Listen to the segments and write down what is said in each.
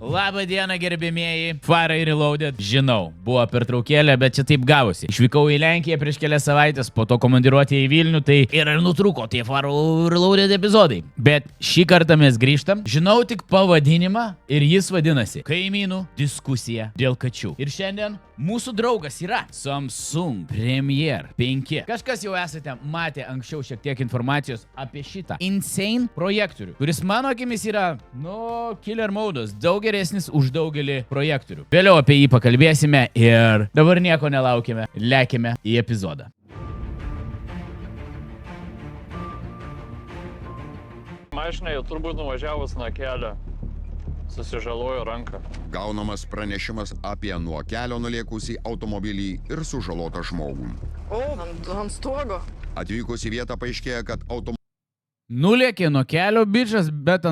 Labą dieną, gerbėmieji. Farai Reloaded. Žinau, buvo pertraukėlė, bet čia taip gavosi. Išvykau į Lenkiją prieš kelias savaitės, po to komandiruotė į Vilnių, tai ir nutrūko tie Farai Reloaded epizodai. Bet šį kartą mes grįžtam. Žinau tik pavadinimą ir jis vadinasi Kaimynų diskusija dėl kačių. Ir šiandien mūsų draugas yra Samsung Premier 5. Kažkas jau esate matę anksčiau šiek tiek informacijos apie šitą insane projektorių, kuris mano akimis yra, killer modas, daug geresnis už daugelį projektorių. Vėliau apie jį pakalbėsime ir dabar nieko nelaukime, lekime į epizodą. Mašinai jau turbūt nuvažiavus nuo kelio. Susižalojo ranką. Gaunamas pranešimas apie nuo kelio nulėkusį automobilį ir sužalotą žmogų. Ant stogo. Atvykus į vietą paaiškėja, kad automobilis Nulėkė nuo kelio bičas, bet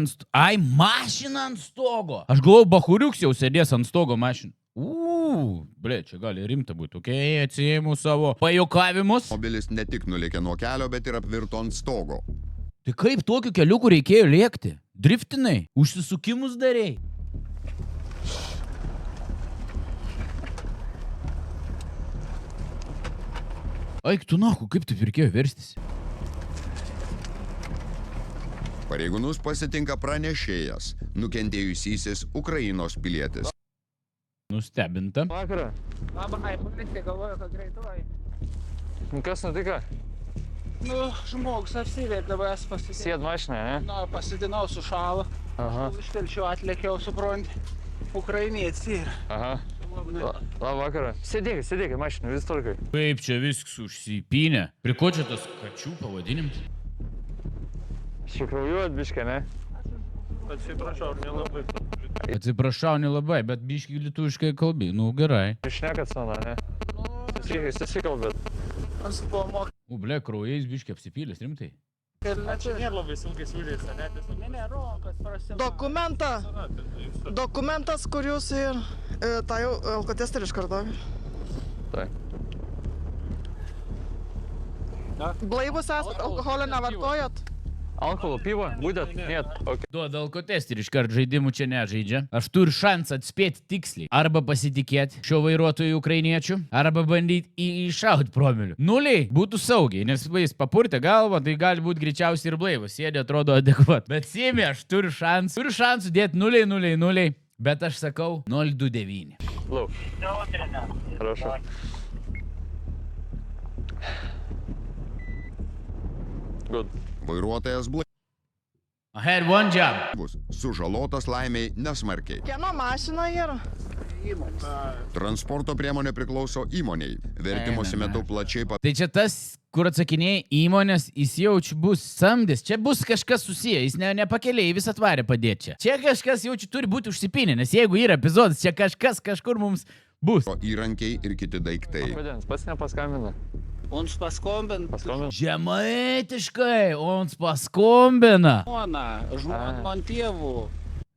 mašina ant stogo. Aš galvoju, bahuriuks jau sėdės ant stogo mašina. Čia gali rimta būti. Atsiėmų savo pajuokavimus. ne tik nulėkė nuo kelio, bet ir apvirto ant stogo. Tai kaip tokiu keliuku reikėjo lėkti? Driftinai? Užsisukimus darėjai? Aik tu nahu, kaip taip reikėjo verstis? Pareigūnus pasitinka pranešėjas, nukentėjusysis Ukrainos pilietis. Nustebinta. Vakarą. Labai, policija galvoja, kad greitoji. Kas nutiko? Žmogus apsivertė, es pasidėjau. Sėd mašiną, ne? Pasidinau su šalą. Aha. Ištelčiau, atlėkiau, supranti. Ukrainietis ir. Aha. Labą vakarą. Sėdėkit mašiną, vis tvarkai. Kaip čia viskas užsipynė? Prie ko čia tas kačių pavadinimas? Šikraujuot biškę, ne? Atsiprašau nelabai, bet biškį lietuviškai kalbi. Gerai. Išnekat sana, ne? Susikalbėt. Aš buvo mokyti. Kraujais biškį apsipylės, rimtai. Čia nėra labai sunkiai siūlėsi, ne? Ne, rokas prasimą. Dokumentas, kur jūs ir tai jau alkotesteriš kartą. Tai. Blaivus esat, alkoholio nevartojat? Alkoholio, pivo? Būdėt? Net. Okay. Duoda alkotesterį iškart, žaidimų čia nežaidžia. Aš turiu šansą atspėti tiksliai. Arba pasitikėti šio vairuotojų ukrainiečių, arba bandyti iššauti promilių. Nuliai būtų saugiai, nes jis papurtė galvą, tai gali būti greičiausiai ir blaivas. Sėdė, atrodo adekvat. Bet Sėmė, aš turiu šansų. Turiu šansų dėti 0,00. Bet aš sakau 0,29. Lauk. Хорошо. Good. Vairuotojas I had one job. blaivus, sužalotas laimiai nesmarkiai. Kieno mašina yra? Transporto priemonė priklauso įmoniai. Vertimosi metu plačiai Tai čia tas, kur atsakinėjai įmonės, jis jaučiu bus samdis. Čia bus kažkas susiję, jis nepakeliai vis atvarė padėti čia. Čia kažkas jaučiu turi būti užsipinę, nes jeigu yra epizodas, čia kažkas kažkur mums bus. Įrankiai ir kiti daiktai. Kodėl? Pats nepaskambina. Uns paskombin. Paskambina. Žemaitiškai, ons paskombina. Žmona ant tėvų.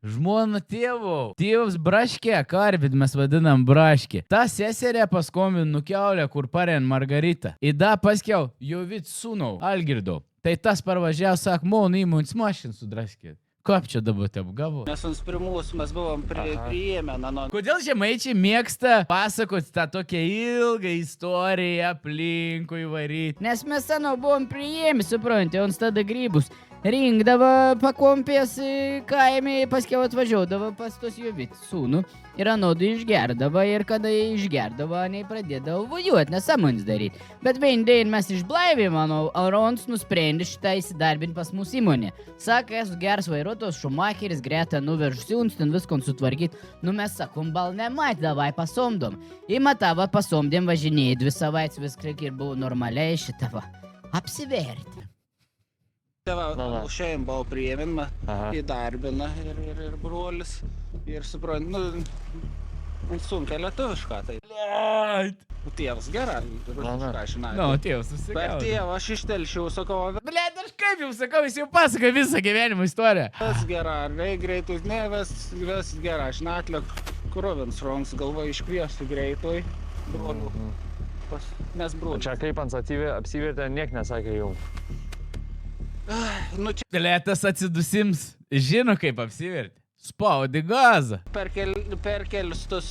Žmona tėvų. Tėvas braškė, karvid mes vadinam braškė. Ta seserė paskombin nukeulė, kur parien Margarita. Ida paskiau, jo vid sūnau, Algirdo. Tai tas parvažiavo, sak, mon įmūns mašin sudraskė. Kaip čia dabar te apgavo? Nes uns pirmus mes buvom priėmę. Kodėl žemaičiai mėgsta pasakoti tą tokią ilgą istoriją aplinkui varyti? Nes mes seno buvom priėmę, suprantate, ons tada grybus rinkdavo pakompės kaime, paskiau atvažiuodavo pas tos jovit sūnų ir anodų išgerdavo ir kada išgerdavo, nei pradėdavo važiuoti, nesąmonės daryti. Bet vendėjai mes išblaivėm, mano Arons nusprendė šitą įsidarbinti pas mūsų įmonę. Sako, esu geras vairuotojas, šumacheris, greta nuveržusi, uns ten viską sutvarkyti. Mes sakom, bal nemat, davai pasomdom. Įmatavo pasomdėm, važinėjai 2 savaitės, viską ir buvo normaliai šitą apsiverti. Tėva, šiandien buvo priėmima, įdarbina ir brolis. Ir suprant, sunkia lietuvišką tai. Tėvas gerai, ką žinai. Tėvas susikau. Per tėvą aš ištelšiau, sakau, Blet, aš kaip jau sakau, jis jau pasako visą gyvenimo istoriją. vis gerai, greitus, ne, vis gerai, aš neatliek krovins rongs, galva iškviesti greitoj, brolių. Nes brolių. Čia kaip ant apsivertė, niek nesakė jau. Nu čia Blet, tas atsidusims žino, kaip apsiverti. Spaudi gazą. Per kelius tus,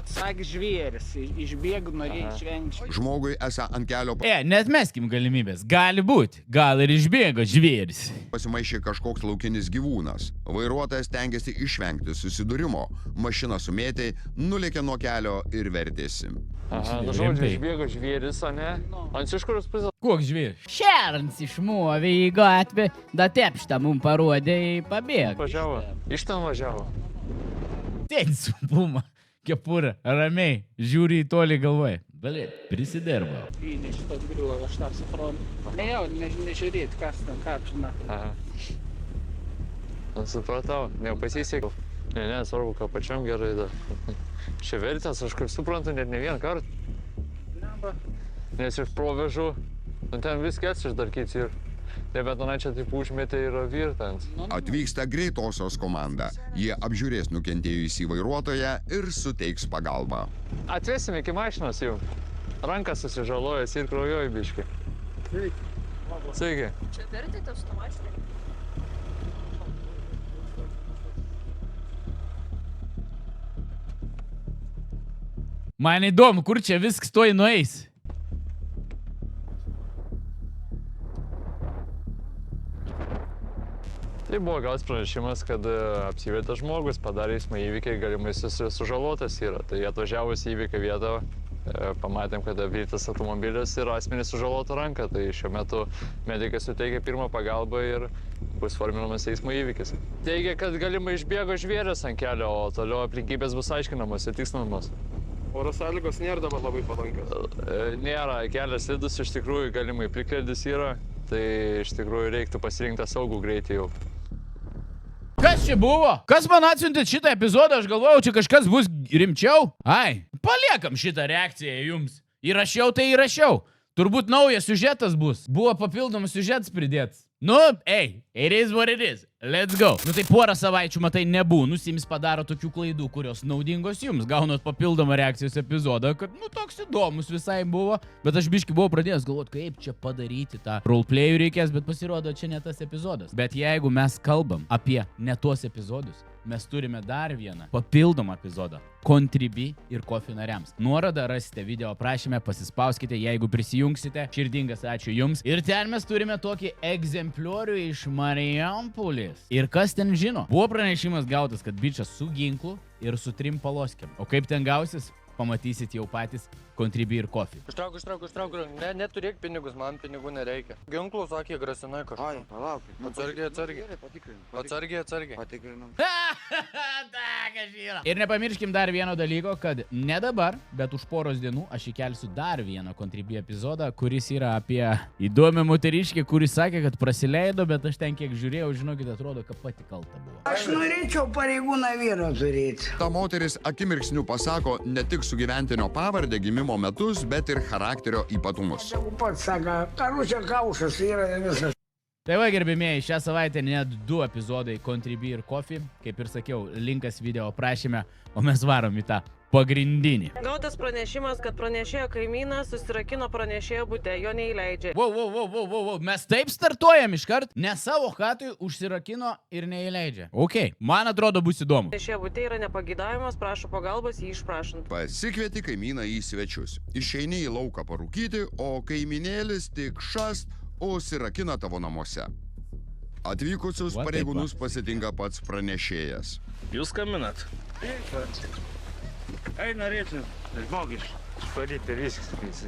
sak žvėris, išbėgu, norėjai išvengti. Žmogui esą ant kelio Neatmeskim galimybės. Gali būti. Gal ir išbėgo žvėris. pasimaišė kažkoks laukinis gyvūnas. Vairuotojas tengiasi išvengti susidūrimo. Mašina sumėtė, nulėkė nuo kelio ir vertėsi. Aha, nu žodžiu, išbėgo žvėris, o ne? Ant iš kurios pusės? Koks žvėris? Šerns išmovė į gatvę, da tepštą mum parodė į pabėgą. Važiavo. Iš ten važiavo. Ten su puma, kepurė, ramiai, žiūri į tolį galvoje. Balėt, prisidirbau. Įnė šitas griuvo, aš tą suprantu. Nejau, nežiūrėti, kas ten kapšina. Aha. Supratau, nepasisekau. Ne, svarbu, ką pačiam gerai da. Čia vertės, aš kaip suprantu, net ne vieną kartą. Neba. Nes iš provežų, nu ten viskas išdarkyts ir nebetonai čia taip užmetė ir virtant. Atvyksta greitosios komanda. Jie apžiūrės nukentėjusį vairuotoją ir suteiks pagalbą. Atvesim iki mašinos jau. Rankas susižalojęs ir kraujuoja biškį. Sveiki. Čia vertėte su tą mašiną? Man įdomu, kur čia viskas toj nueis. Tai buvo gautas pranešimas, kad apsivietė žmogus, padarė eismo įvykį, galimai sužalotas yra. Tai atvažiavus į įvykio vietą, pamatėm, kad apvirtas automobilis ir asmenys sužalota ranką. Tai šiuo metu medikai suteikia pirmą pagalbą ir bus forminamas eismo įvykis. Teigia, kad galimai išbėgo žvėris ant kelio, o toliau aplinkybės bus aiškinamos ir tikslinamos. Oro sąlygos nėra dabar labai palankios. Nėra, kelias slidus, iš tikrųjų galimai plikledis yra, tai iš tikrųjų reiktų pasirinkti saugų greitį jau. Kas čia buvo? Kas man atsiuntė šitą epizodą? Aš galvojau, čia kažkas bus rimčiau. Ai, paliekam šitą reakciją jums. Įrašiau, tai įrašiau. Turbūt naujas siužetas bus. Buvo papildomas siužetas pridėtas. Nu, it is what it is. Let's go. Nu tai porą savaičių, matai, nebūnus, jums padaro tokių klaidų, kurios naudingos jums. Gaunat papildomą reakcijos epizodą, kad, nu, toks įdomus visai buvo. Bet aš biški buvau pradėjęs galvoti, kaip čia padaryti tą roleplayų reikės, bet pasirodo, čia ne tas epizodas. Bet jeigu mes kalbam apie ne tuos epizodus, mes turime dar vieną papildomą epizodą. Contribui ir Coffee nariams. Nuorodą rasite video aprašyme, pasispauskite, jeigu prisijungsite. Širdingas ačiū jums. Ir ten mes turime tokį egzempliorių iš Marijampolės. Ir kas ten žino? Buvo pranešimas gautas, kad bičas su ginklu ir su 3 paloskiam. O kaip ten gausis? Pamatysit jau patys Contribui ir Coffee. Ištrauk. Neturėk pinigus, man pinigų nereikia. Ginklų sakė, grasinai kažką. Ai, palauk. Atsargiai. Patikrinam. Patikrinam. Ir nepamirškim dar vieno dalyko, kad ne dabar, bet už poros dienų aš įkelsiu dar vieną Contribui epizodą, kuris yra apie įdomią moteriškę, kuris sakė, kad prasileido, bet aš ten kiek žiūrėjau, žinokit, atrodo, kad pati kalta buvo. Aš norėčiau pareigūną vyrą turėti. Ta moteris akimirksniu pasako ne tik sugyventinio pavardę, gimimo metus, bet ir charakterio ypatumus. Pats sako, karučio kaušas yra visas. Tai va, gerbėmėjai, šią savaitę net 2 epizodai Contribui ir Coffee. Kaip ir sakiau, linkas video aprašyme, o mes varom į tą pagrindinį. Gautas pranešimas, kad pranešėjo kaimynas susirakino pranešėjo bute, jo neįleidžia. Wow, mes taip startuojam iškart, ne savo chatui užsirakino ir neįleidžia. Ok, man atrodo bus įdomu. Pranešėjo bute yra nepageidavimas, prašo pagalbos jį išprašant. Pasikvieti kaimyną į svečius. Išeini į lauką parūkyti, o kaimynėlis tik šast, užsirakina tavo namuose. Atvykusius pareigūnus pasitinka pats pranešėjas. Jūs skambinat? Ai, norėčiau žmogiš išvaryti viskas.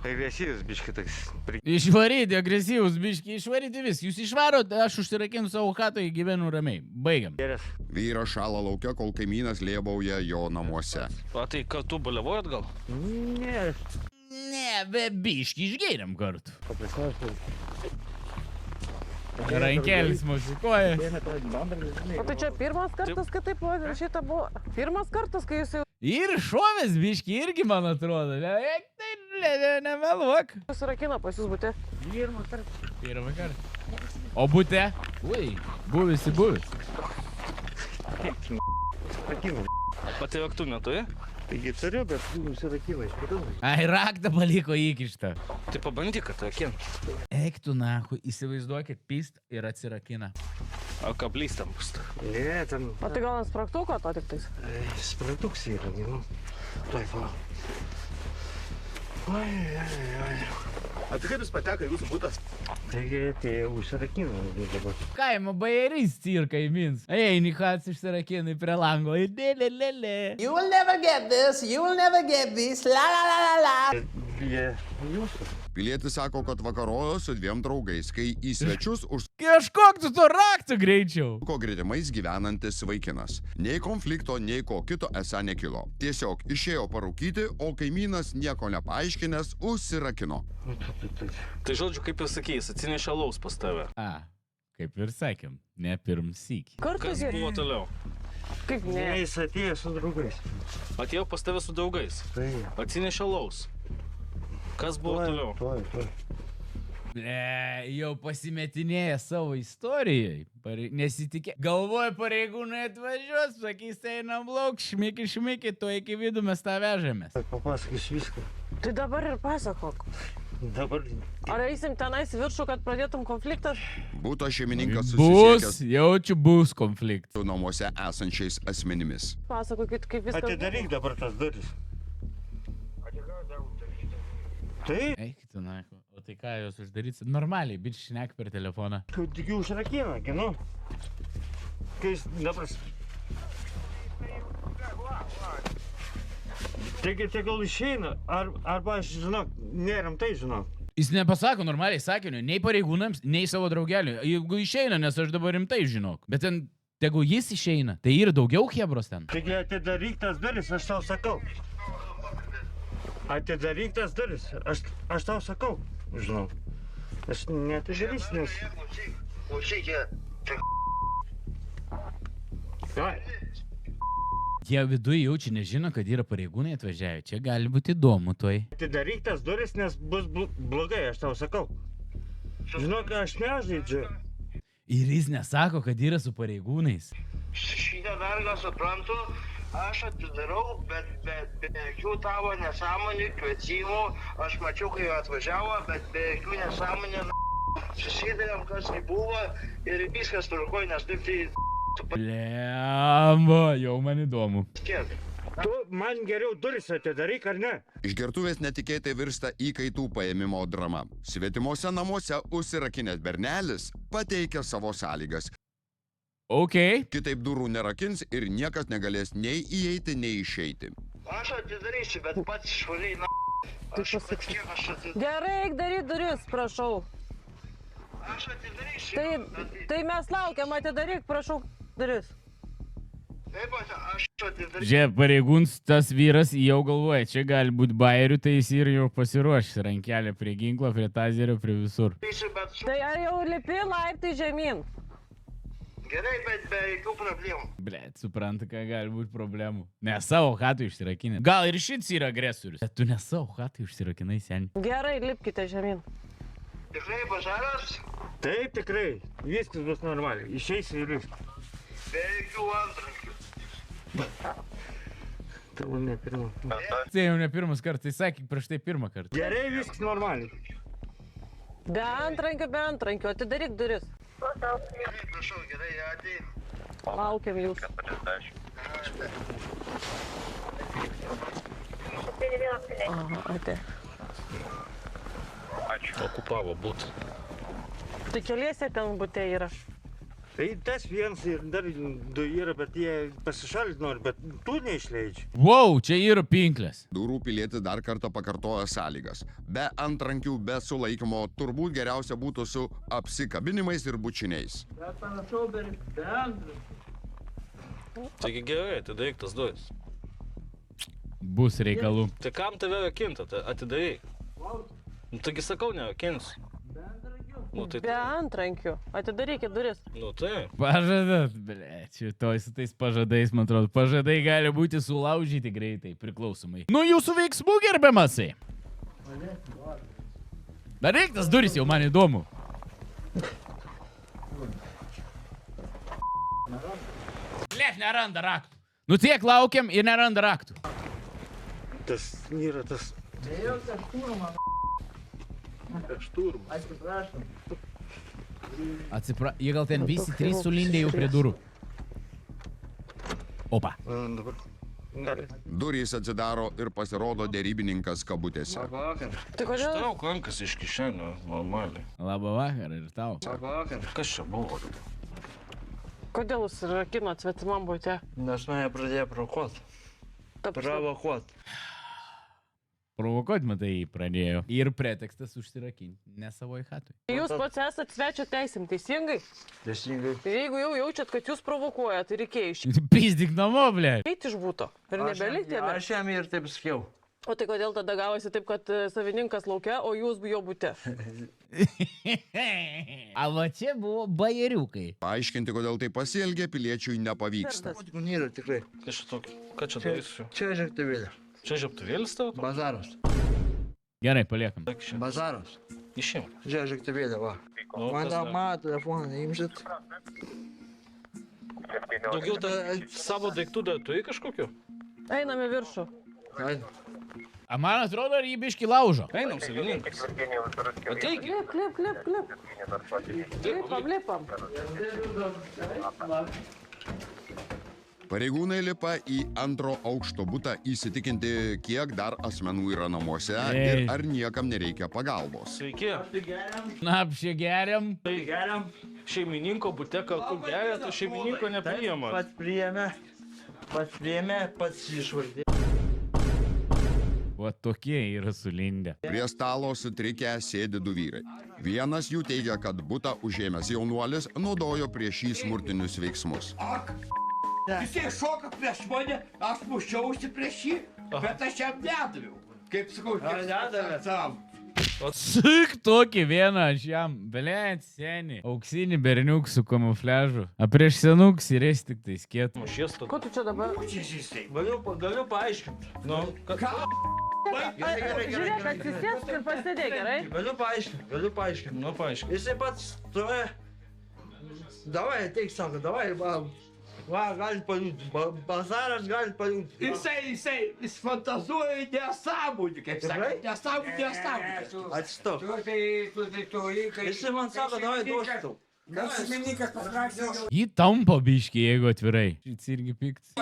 Agresyvus biški toks. Išvaryti, agresyvus biški, išvaryti viską. Jūs išvarot, aš užsirakinu savo chatą, gyvenu ramiai. Baigiam. Geras. Vyras šąla laukia, kol kaimynas lėbauja jo namuose. O tai kartu baliavojat gal? Ne, be biški išgėrėm kartu. Rankelis mosikuoja. O tai čia pirmas kartas, kad taip šitą buvo? Pirmas kartas, kai jūs jau Ir šovės biški irgi, man atrodo. Nemeluok. susirakino pas jūs bute? Pirmą kartą. O bute? Ui, buvisi buvis. O tai raktų neturi? Taigi turiu, bet nusirakina iš kitų. Ai, raktą paliko įkištą. Tai pabandyk, kad rakint. Eik tu nahu, įsivaizduokit, pist ir atsirakina. O kablys tam bus. Ne, ten O tai gal ant spragtuko to tik tais? spragtuks yra, nu. Tuoj, va. Oi. O tai kaip jūs pateko į jūsų butas? Taigi, tai užsirakino dabar. Kaimo bajerys cirkai mins. Eini hats išsirakinai prie lango. Lė. You will never get this, you will never get this, la la la la la. Jie jūsų. Pilietis sako, kad vakarojo su 2 draugais, kai į svečius Kažkok tu to raktų greičiau. užsuko gretimais gyvenantis vaikinas. Nei konflikto, nei ko kito esą nekilo. Tiesiog išėjo parūkyti, o kaimynas nieko nepaaiškinęs užsirakino. Tai žodžiu, kaip ir sakys, atsinešė alaus pas tave. A, kaip ir sakėm, ne pirmsyk. Kartu Kas geri. buvo toliau? Kaip ne? Ne, jis atėjo su draugais. Atėjau pas tave su draugais. Tai. Atsinešė alaus. Kas buvo toliau? Tuoj. Ble, jau pasimetinėję savo istorijai. Nesitikė. Galvoju, pareigūnai atvažiuos, sakys, einam lauk, šmiki, to iki vidų mes tą vežėmės. Papasakys viską. Tai dabar ir pasakok. Dabar Ar eisim tenais viršų, kad pradėtum konfliktą? Būto šeimininkas Bus, susisiekęs jaučiu, bus konfliktas. su namuose esančiais asmenimis. Pasakokit, kaip viskas atidaryk dabar tas duris. Taip, Eik, tu naiko. O tai ką jūs uždarysit? Normaliai, bič, šnek per telefoną. tu tik užrakina, nu. Kai jis dabar... Taigi tegul išeina, arba aš žinok, nerimtai žinok. Jis nepasako normaliai sakiniu, nei pareigūnams, nei savo draugeliui. Jeigu išeina, nes aš dabar rimtai žinok. Bet ten, tegu jis išeina, tai yra daugiau hebros ten. Taigi atidaryk tas duris, aš tau sakau. Atidaryk tas duris, aš tau sakau, žinau. Aš neatidarysiu, nes... Oi, Jie viduje jaučia, nežino, kad yra pareigūnai atvažiavę. Čia gali būti įdomu toj. atidaryk tas duris, nes bus blogai, aš tau sakau. Žinok, aš nežaidžiu. Ir jis nesako, kad yra su pareigūnais. Šitą vergą suprantu, aš atidarau, bet be jokių tavo nesąmonių, kvietimų. Aš mačiau, kai atvažiavo, bet be jokių nesąmonių. Susidėlėm, kas tai buvo ir viskas tvarkoj, nes taip tai... Blemba, jau man įdomu. Kiek? Tu man geriau duris atidaryk, ar ne? Iš gertuvės netikėtai virsta įkaitų paėmimo drama. Svetimuose namuose užsirakinęs bernelis pateikia savo sąlygas. Ok. Kitaip durų nerakins ir niekas negalės nei įeiti, nei išeiti. Aš atidarysiu, bet pats švaliai, na... Aš pats kiek aš atidarysiu. Gerai, eik daryt duris, prašau. Aš atidarysiu. Tai mes laukiam, atidaryk, prašau, duris. Taip, aš atidarysiu. Žiūrėk, pareigūns, tas vyras jau galvoja, čia gali būti bairių, tai jis ir jau pasiruošęs. Rankelė prie ginklo, prie tazerio, prie visur. Bet Tai ar jau lipi laiptai žemyn? gerai, bet be jokių problemų. Blet, supranta, kad gali būti problemų. Ne savo hatų išsirakinė. Gal ir šis yra agresorius. Bet tu ne savo hatų išsirakinai, seniai. Gerai, lipkite žemyn. Tikrai bažaras? Taip, tikrai. Viskas bus normaliai. Išeisi ir viskas. Be jokių antrankių. Tavo ne pirma. Tai jau ne pirmas kartas, tai sakyk prieš tai pirmą kartą. Gerai, viskas normaliai. Be antrankių, atidaryk duris. Gerai, prašau, gerai, ateik. Laukiam jūs. Aha, atė. Okupavo būt. Tai keliese ten bute yra. Tai tas vienas ir dar du yra, bet jie pasišalinti nori, bet tu neišleidži. Wow, čia yra pinklės. Durų pilietis dar kartą pakartoja sąlygas. Be antrankių, be sulaikymo, turbūt geriausia būtų su apsikabinimais ir bučiniais. Taigi gerai, atidaryk tas duris. Bus reikalų. Tai kam tave rakinta, atidaryk. Nu, taigi sakau, nerakins. Nu, tai... Be antrankių. Atidarykit duris. Nu, tai. Pažadas, ble, čia toj su tais pažadais, man atrodo. Pažadai gali būti sulaužyti greitai, priklausomai. Nu, jūsų veiksmų, gerbiamasai. Daryk tas duris, jau man įdomu. Blet, neranda raktų. Nu tiek laukiam ir neranda raktų. Tas yra tas... Šturmas. Jie gal ten visi trys sulindė jau prie durų. Opa. Dabar. Gali. Durys atsidaro ir pasirodo dėrybininkas kabutėse. Vakar. Tai kodėl? Tau kankas iš kišenio, normaliai. Labą vakarą ir tau. Vakar. Kas čia buvo? Kodėl jūs rakinot svetimam būte? Nes mane pradėjo provokuot. Provokuot. Provokuot, matai, pradėjo. Ir pretekstas užsirakinti, ne savoj chatui. Jūs pats esat svečio teisėm, teisingai? Teisingai. Ir jeigu jau jaučiat, kad jūs provokuojat, tai reikėjo išeiti Pizdik namo, ble. iš būto. Ir nebelikti jame. Aš jam ir taip sakiau. O tai kodėl tada gavosi taip, kad savininkas laukia, o jūs jo būte? A va čia buvo bajeriukai. Paaiškinti, kodėl tai pasielgė, piliečiui nepavyksta. Nėra tikrai. Kas čia tokio? Ką čia darysiu? Čia žiūrėktuvėlė. Čia žiūrėktuvėlis tavo? Bazaras. Gerai, paliekam. Bazaras. Išim. Žiūrėktuvėlė, va. Man tą mano telefoną neimsit. Daugiau savo daiktų dar turi kažkokiu? Einame viršų. A man atrodo, ar jį biški laužo. Einam, savininkas. Ateikit. Lipam. Pareigūnai lipa į antro aukšto butą įsitikinti, kiek dar asmenų yra namuose ir ar niekam nereikia pagalbos. Sveiki. Na, apšė geriam. Tai geriam. Šeimininko bute kartu geria, tai šeimininko nepriima. Pats priėmė, pats išvardė. Va tokie yra sulindę. Prie stalo sutrikę sėdi du vyrai. Vienas jų teigia, kad butą užėmęs jaunuolis naudojo prieš jį smurtinius veiksmus. Jisai šoka prieš mane, aš mušiausi prieš jį, bet aš jam nedaviau. Kaip sakau, nedavė. Sik tokį vieną aš jam, blėt, senį. Auksinį berniuk su kamufliažu. A prieš senuks ir esi tik tai skėtų. Ko tu čia dabar? Galiu paaiškinti. Nu, Žiūrėk, atsisėsk ir pasėdėk, gerai? Galiu paaiškinti. nu paaiškink. Jisai pats stoja. Davai, ateik, sako, davai, va, galit paliūti. Bazaras galit paliūti. Jis fantazuoja nesąmonį, kaip sakė. Nesąmonį. Atstok. Jisai man sako, davai, duosiu tau. Šeimininkas pasirašė. Jį tampo biški, jeigu atvirai. Šis irgi piktas.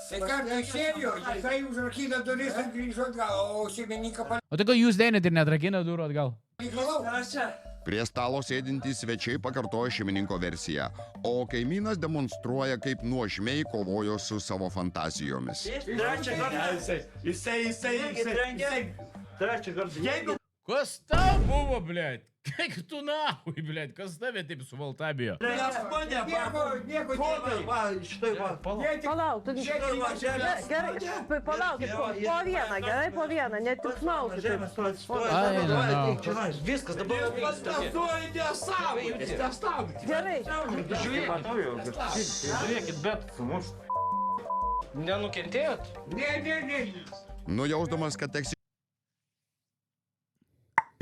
Tai ką išėjo, jisai užrakino duris ir grįžo atgal, o šeimininką O tai ko jūs deinat ir netrakina durų atgal? palikau. Prie stalo sėdintys svečiai pakartoja šeimininko versiją, o kaimynas demonstruoja, kaip nuožmiai kovojo su savo fantazijomis. Trečią kartą. Jisai. Trečią kartą. Jeigu Kas tau buvo, blėt? Kaik tu nahui, blėt? Kas tave taip suvaltabijo? prieš mane, nieko nedarė. Va, šitai va. Palauk, tu gerai, palaukit, po vieną, gerai, po vieną, netriukšmaukit. Žemės stoja. Ai, Davai, nu. ateik, čionais. Viskas dabar jau vyksta. Fantazuoja nesąmonį. Gerai. Žiūrėkit, bet nenukentėjot? Ne. Nujausdamas, kad teks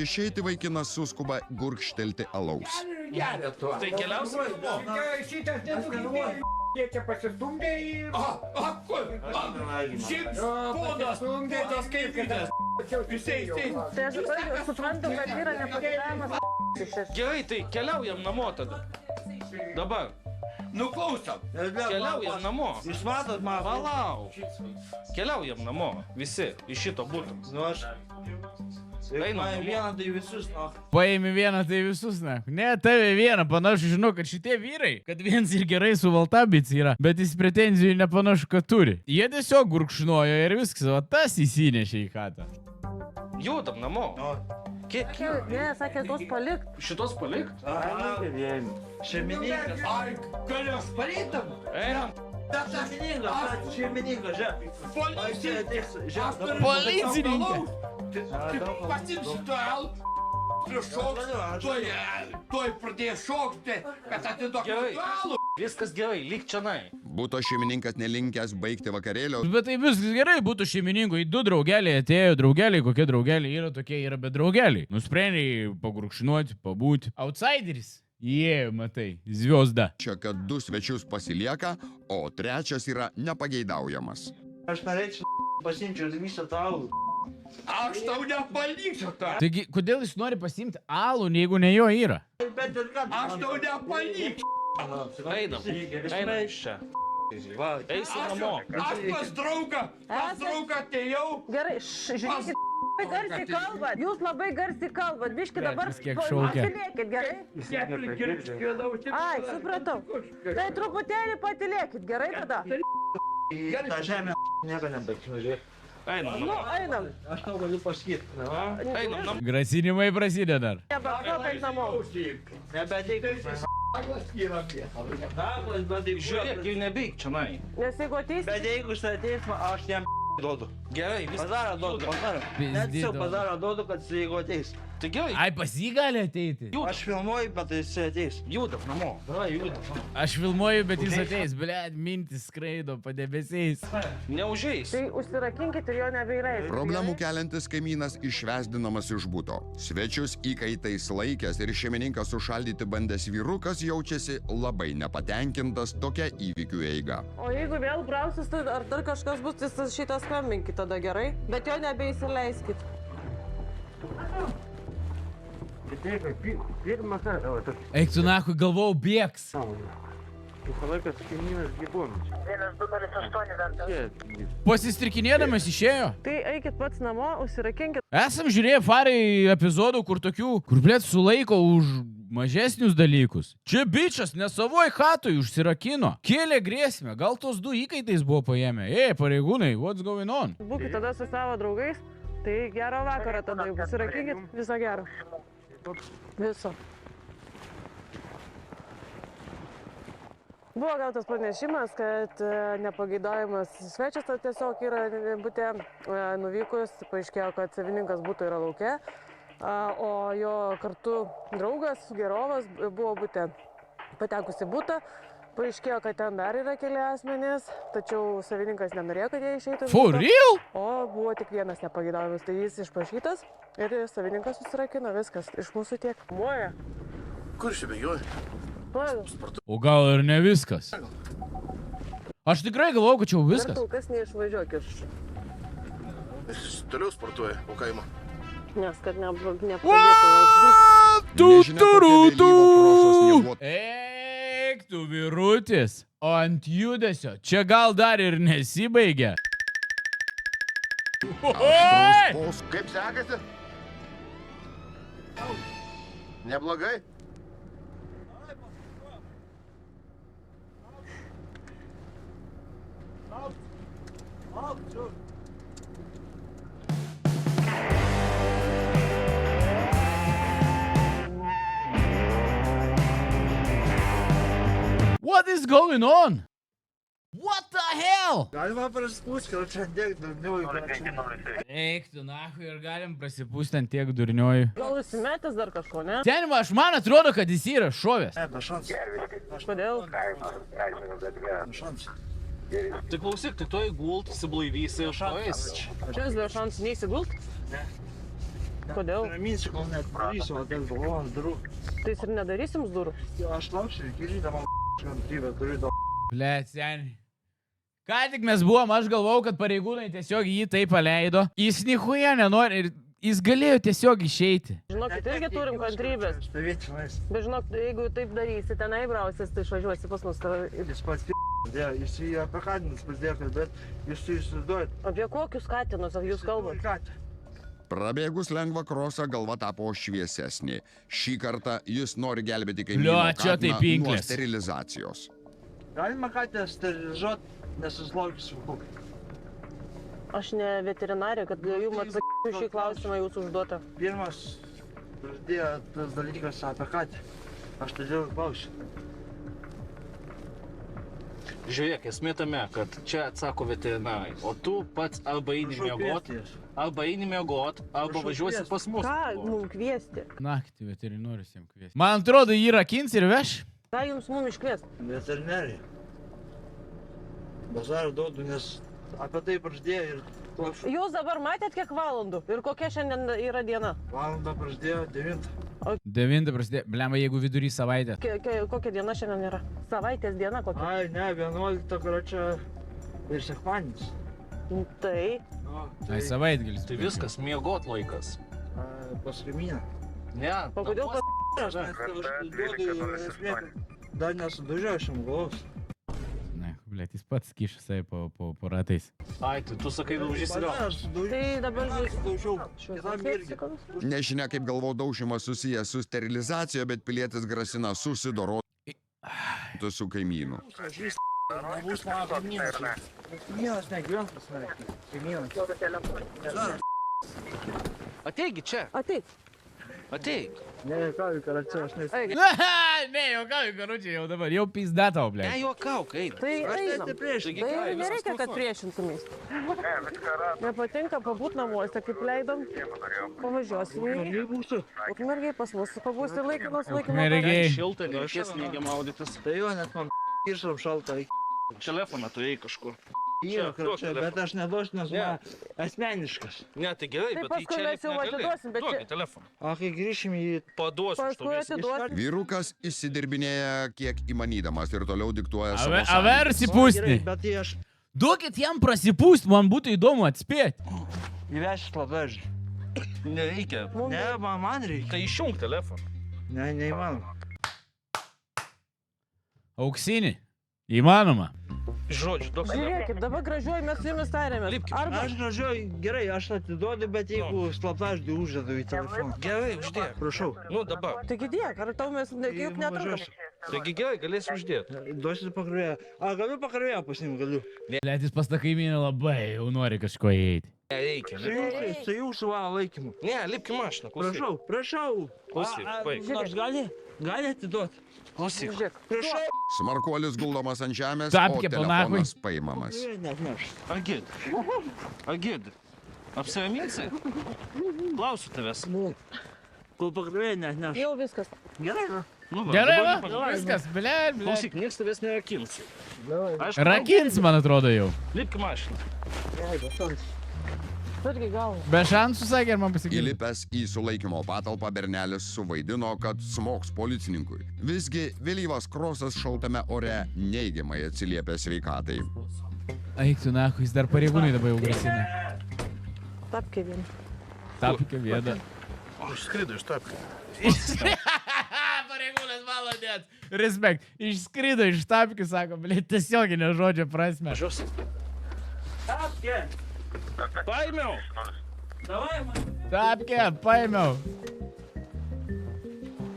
išeiti, vaikinas suskuba gurkštelti alaus. Geria tuo. Tai keliausim. Šitas nesukėlė. Jie čia pasistumdė į... Šiaip ponas kaip kitas. Tai aš suprantu, kad yra nepageidavimas. Gerai, tai keliaujam namo tada. Dabar. Nuklausom. Keliaujam namo. Jūs matot, man Palauk. Keliaujam namo. Visi iš šito būtų. Nu aš... Einam namo. Vieną tai visus, no. Paėmė vieną, tai visus, ne? Ne, tave vieną, panašu, žinau, kad šitie vyrai, kad viens ir gerai suvaltabic yra, bet jis pretenzijų nepanašu, kad turi. Jie tiesiog gurkšnojo ir viskas, o tas įsinešė į chatą. Judam namo. Kiek? Ne, sakė, tos palikt. Šitos palikt? Šeimininkas. Ai, galiu aš paliktam? Einam. Šeimininkas, žiūrėk. Policininkas. Pasimsiu tuoj pradėjo šokti, kad atiduok Gerai. galų. Viskas gerai, lyg čionai. Buto šeimininkas nelinkęs baigti vakarėlio, Bet tai viskas gerai, būtų šeimininkui, du draugeliai atėjo, draugeliai, kokie draugeliai yra, tokie yra, bet draugeliai. Nusprendė pagurkšnuoti, pabūti. Outsideris. Jie, matai, zviozda. čia, kad du svečius pasilieka, o trečias yra nepageidaujamas. Aš norėčiau pasimčiau visą tau. Aš tau nepaliksiu tą. Taigi, kodėl jis nori pasiimti alų, jeigu ne jo yra? Bet ir ką? Aš tau nepaliksiu. Einam iš čia. Va, eisi namo. Aš pas draugą atėjau. Gerai, žiūrėkit, labai garsiai kalbat. Jūs labai garsiai kalbat. Biški dabar vis kiek šaukia. patylėkit, gerai? Ai, supratau. Tai truputėlį patylėkit, gerai tada? Ta žemė nieko nebaigsiu, žiūrėk. Einam Nu, namo. einam. Aš tau galiu pasakyti. Einam namo. Grasinimai prasideda dar. Nebakopėk namo. Nebeteik. Žiūrėk, jau nebeik čia, nai. Nes jeigu ateis, Bet jeigu jis ateis, aš jam duodu. Gerai, viskas. Pazarą duodu, pazarą. Net Pizdi jau duodu. pazarą duodu, kad jeigu ateis. Tai gerai, Ai, pas jį gali ateiti. Aš filmuoju, bet jis ateis. judam namo. Davai, judam. Aš filmuoju, bet jis ateis. Blėt, mintis skraido padebesiais. Neužeis. tai užsirakinkit ir jo nebeileis. Problemų keliantis kaimynas išvesdinamas iš buto. Svečius įkaitais laikęs ir šeimininkas sušaldyti bandęs vyrukas jaučiasi labai nepatenkintas tokia įvykių eiga. O jeigu vėl brausis, tai ar dar kažkas bus, tai šitą skambinkit tada gerai. Bet jo nebeįsileiskit. Pirmą kartą. Eik tu nahui, galvojau, bėgs. Visą laiką su kaimynas gyvūnas. 1208 Pasistrikinėdamas išėjo. Tai eikit pats namo, užsirakinkit. Esam žiūrėję farai epizodų, kur tokių, kur blėt sulaiko už mažesnius dalykus. Čia bičias nesavoj hatoj užsirakino. Kėlė grėsmę, gal tos du įkaitais buvo paėmę. Ei, pareigūnai, what's going on? Būkit tada su savo draugais. Tai gero vakaro tada, jau užsirakinkit. Viso gero. Viso. Buvo gautas pranešimas, kad nepageidaujamas svečias tiesiog yra bute. Nuvykus, paaiškėjo, kad savininkas būtų yra lauke, o jo kartu draugas, gerovas, buvo bute. Patekus į butą, paaiškėjo, kad ten dar yra keli asmenys, tačiau savininkas nenorėjo, kad jie išeitų. iš For buto. real? O buvo tik vienas nepageidaujamas, tai jis išprašytas ir savininkas susirakino, viskas, iš mūsų tiek. Moja. Kur čia bėgioji? O gal ir ne viskas? Aš tikrai galvoju, kad čia jau Dar viskas. kol kas neišvažiuok iš... Jis toliau sportuoja po kaimą. Nes kad nepradėtų. Nežinia, kokia vėlyvo Krosos snieguot- Eik tu vyrutis, o ant judesio čia gal dar ir nesibaigia. Oi! Kaip sekasi? Neblogai? What is going on? What the hell? Galima prasispūsti, o čia tiek daugiau įprašymų. Eik tu nahui ir galim prasipūsti ant tiek durniojų. Gal užsimetęs dar kažko, ne? Ten aš man atrodo, kad jis yra šovęs. Ne, be šansų. Kodėl? Be šansų. Tai klausyk, tai tu įgult, įsiblaivysi ir šojas. Čia vis be šansų neįsigult? Ne. Kodėl? Raminsiu, kol net darysiu, o ten galvojant darau. Tai jis ir nedarysim jums durų? Aš lauksiu, iki ryto man kantrybę turiu daug. Blet, seniai. Ką tik mes buvom, aš galvau, kad pareigūnai tiesiog jį taip paleido. Jis nichuja nenori ir jis galėjo tiesiog išeiti. Žinokit, irgi turim kantrybės. Stovėti čionais. Bet žinok, jeigu taip darysi, tenai brausis, tai išvažiuosi pas mus. Jis pats jis jį apie katinus pasidėjo kalbėt, jūs tu įsivaizduojat. Apie kokius katinus jūs kalbat? Prabėgus lengvą krosą galva tapo šviesesnė. Šį kartą jis nori gelbėti kaimyno Bliuo, čia tai katiną nuo pinklės. sterilizacijos. Galima katę sterilizuot, nesusilaukysiu kuk. Aš ne veterinarė, kad jums atsakysiu šį klausimą jūsų užduotą. Pirmas prasidėjo tas dalykas apie katę. Aš todėl klausiu. Žiūrėk, esmė tame, kad čia atsako veterinarai, o tu pats arba eini miegot, arba važiuosi pas mus. Ką mums kviesti? Naktį veterinorius jam kviesti. Man atrodo, jį rakins ir veš. Ką jums mums iškviesti? Veterinarė. Bazarą duodu, nes apie tai prasidėjo ir klausiu. Jūs dabar matėt kiek valandų ir kokia šiandien yra diena? Valandą prasidėjo 9. 9 prasidėjo. Blemba, jeigu vidury savaitę. Kokia diena šiandien yra? Savaitės diena kokia? Ai, ne, 11 kročia ir sekmadienis. Tai Tai savaitgalis. Tai viskas, miegot laikas. Pas kaimyną. Ne, O kodėl Aš duodu esmė, dar nesudažiau šiam gaus. Ne, blėt, jis pats kiša save po ratais. ai, tai tu sakai, daužys ir Aš sudaužiau. Tai dabar Sudaužiau. Kitam irgi. Nežinia, kaip galvo daušimas susijęs su sterilizacija, bet pilietis grasina susidoroti su kaimynu. Nebus mano kaimynas. Kaimynas negyvens pas mane. Kaimynas. Ateigi čia, Ateik. ateik. Ne, ką, čia aš nesu. Eik. Ne, juokauju, karučiai, jau dabar, jau pizda tau, blėt. Ne, juokauk, eina. Tai einam. Taigi, Tai ką, viskas nereikia, kad tvarkoj. priešintumės. Nepatinka pabūt namuose, kaip leidom. Pavažiuosim į Mergiai būsiu. Ukmergėj, pas mus pabūsi laikinos laikinos. Ukmergėj. Šilta, nereikės neigiam maudytis. Tai jo, net man išram šalta. Telefoną turėjai kažkur. Yra, duok čia, bet aš neduosiu, nes Ne. man asmeniškas. Ne, tai gerai, Tai bet paskui čia mes lipt jau negali. atiduosim, bet čia- Duokit telefoną. O kai grįšim į... Paduosiu, Paskui štovės. atiduosim. Vyrukas įsidirbinėja kiek įmanydamas ir toliau diktuoja savo Aversi sąlygas. pūsti. Bet tai aš Duokit jam prasipūst, man būtų įdomu atspėti. įvešiu slaptažį. Nereikia. Ne, man reikia. Tai išjung telefoną. Ne, neįmanoma. Auksinį. Įmanoma. Žodžiu, duok telefoną. Žiūrėkit, dabar gražiuoju, mes su jumis tarėmės. Lipkit. Arba Aš gražiuoju, gerai, aš atiduodu, bet jeigu slaptažį uždedu į telefoną. Gerai, uždėk. Prašau. Nu, dabar. taigi dėk, ar tau mes juk netrukus. Taigi gerai, galėsi uždėti. Duosiu pakrovėją. A, galiu pakrovėją pasimti, galiu. Blėt, jis pas tą kaimynę labai jau nori kažko įeiti. Nereikia. Su jūsų valo laikymu. Ne, lipki mašiną, klausyk. Prašau, prašau. Klausyk, baik. Nors gali atiduoti. Klausyk. Žiūrėk. Prašau. Smarkuolis guldomas ant žemės, Tapkė, o panahui. telefonas paimamas. Net neš. Agid. Agid. Apsiraminsi? Klausiu tavęs. Kol pakrovėją net neš. Jau viskas. Gerai. Nu, Gerai, va, dabar nepažįstu. viskas, blėt, blėt. Klausyk, niekas tavęs nerakins. Aišku, Rakins, man atrodo jau. lipki mašiną. Irgi gal. Be šansų sakė, ar man pasakyti. Įlipęs į sulaikymo patalpą bernelis suvaidino, kad smogs policininkui. Visgi vėlyvas krosas šaltame ore neigiamai atsiliepė sveikatai. Eik tu nahu, jis dar pareigūnai dabar jau grasina. Tapkė vien. Tapkė vieda. Išskrido iš tapkio. Pareigūnas malodėt. Respekt. Išskrido iš tapkių, sako, blėt, tiesioginė žodžio prasme. Važiuosi. Tapkė. Paėmiau. Davai, man. Tapkė, paėmiau.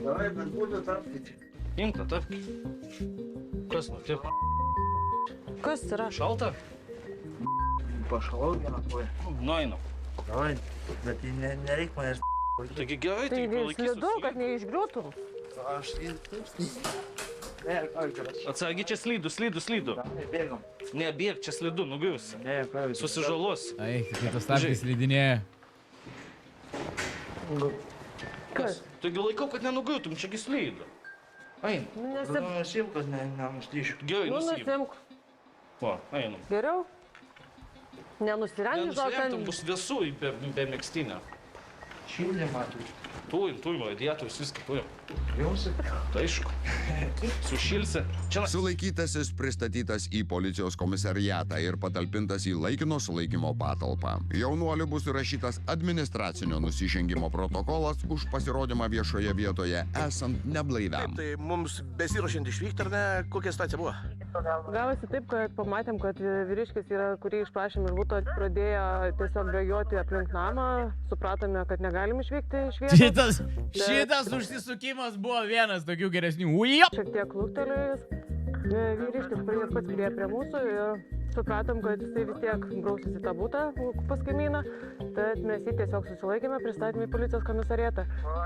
Davai, bet būtų tapkė. Imk tą tapkį. Kas nutiko? Kas yra? Šalta? Pašalau vieną koją. Nueinam. Davai, bet tai nereik manęs. Taigi gerai, Tai tai palaikysiu. slidu, kad neišgriūtum. Aš Ne, aš. Atsargi, čia slydu. Bėgam. Nebėg, čia slidu, nugrius. Ne, ką jūs. Susižalos. Eik, tai tos tapkės lydinėja. Kas? Taigi laikau, kad nenugriūtum, čiagi slydu. Eina. Nesip... Aš jau, kad nenuslyšiu. Gerai, Nu, nusiim. nusimk. Va, einam. Geriau? Nenusirengi, gal Nenusirengtum, ten... bus vėsu be megztinio. Šildymą turi. Turim, radiatorius, viską turim. Jausi? Tai aišku. Sušilsi. Čia Sulaikytasis pristatytas į policijos komisariatą ir patalpintas į laikino sulaikymo patalpą. Jaunuoliui bus įrašytas administracinio nusižengimo protokolas už pasirodymą viešoje vietoje esant neblaiviam. Tai mums besiruošiant išvykti, ar ne, kokia situacija buvo? Gavosi taip, kad pamatėm, kad vyriškis yra, kurį išprašėm iš buto, pradėjo tiesiog bėgioti aplink namą. Supratome, kad negalim išvykti iš vietos. Šitas užsisukimas buvo vienas tokių geresnių. Ujop! Šiek tiek lūktelėjus. Vyriškis pats prie mūsų ir supratom, kad jisai vis tiek brausis į tą butą pas kaimyną. Tad mes jį tiesiog susilaikėme, pristatėme į policijos komisariatą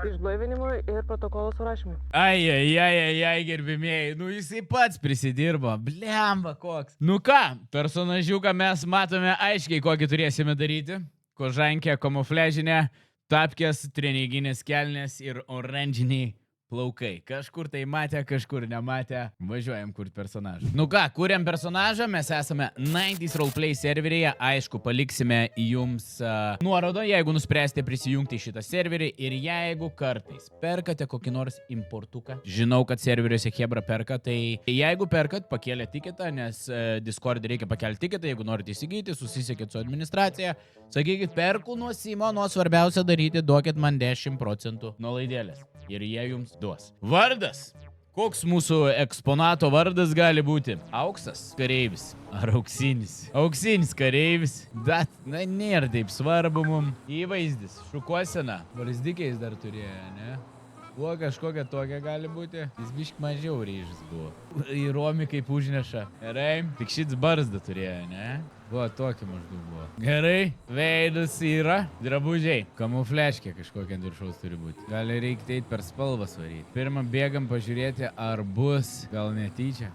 išblaivinimui ir protokolo surašymui. Ai, gerbimieji, nu jisai pats prisidirbo. Blemba koks. Nu ką, personažiuką mes matome aiškiai, kokį turėsime daryti. Kožankė, kamufležinė, tapkės, treninginės kelnės ir oranžiniai plaukai. Kažkur tai matė, kažkur nematė. Važiuojam kurt personažą. Nu ką, kuriam personažą, mes esame 90s Roleplay serveryje. Aišku, paliksime jums nuorodą, jeigu nuspręsite prisijungti į šitą serverį. Ir jeigu kartais perkate kokį nors importuką, žinau, kad serveriuose Hebra perka, tai jeigu perkat, pakėlė tiketą, nes Discord reikia pakelti tiketą, jeigu norite įsigyti, susisiekit su administracija, sakykit, perku nuo Simono, svarbiausia daryti, duokit man 10% nuolaidėlės. Ir jie jums duos. Vardas. Koks mūsų eksponato vardas gali būti? Auksas kareivis. Ar auksinis? Auksinis kareivis. Bet, na, nėra taip svarbu mum. Įvaizdis. Šukuosena. Varzdikiais dar turėjo, ne? Buvo kažkokia tokia gali būti. Jis bišk mažiau ryžas buvo. Į Romį kaip užneša. Gerai. Tik šits barzdą turėjo, ne? Buvo tokia maždaug buvo. Gerai. Veidas yra. Drabužiai. Kamufleškė kažkokia ant viršaus turi būti. Gali reikti eit per spalvas varyti. Pirmą bėgam pažiūrėti, ar bus. Gal netyčia.